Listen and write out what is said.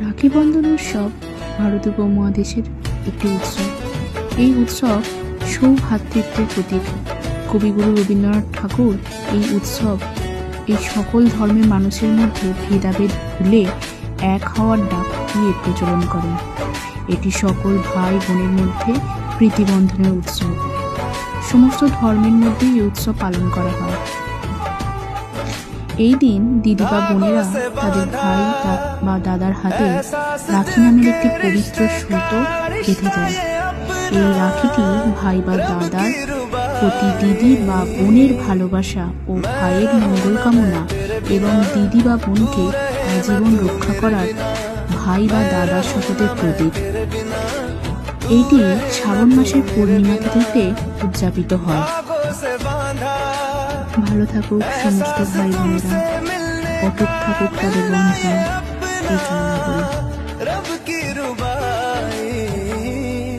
রাখি বন্ধন উৎসব ভারত উপমহাদেশের একটি উৎসব। এই উৎসব সৌভ্রাতৃত্বের প্রতীক। কবিগুরু রবীন্দ্রনাথ ঠাকুর এই সকল ধর্মের মানুষের মধ্যে ভেদাভেদ ভুলে এক হওয়ার ডাক দিয়ে প্রচলন করেন। এটি সকল ভাই বোনের মধ্যে প্রীতিবন্ধনের উৎসব। সমস্ত ধর্মের মধ্যে এই উৎসব পালন করা হয়। এই দিন দিদি বা বোনেরা তাদের ভাই বা দাদার হাতে রাখি নামের একটি পবিত্র সুতো গেঁথে দেয়। এই রাখিটি ভাই বা দাদার প্রতি দিদি বা বোনের ভালোবাসা ও ভাইয়ের মঙ্গল কামনা এবং দিদি বা বোনকে আজীবন রক্ষা করার ভাই বা দাদার শপথের প্রতীক। এইটি শ্রাবণ মাসের পূর্ণিমা তিথিতে উদযাপিত হয়। ভালো থাকুক সমস্ত ভাই বোনেরা, অটুট থাকুক তাদের বন্ধন, এই কামনা করি।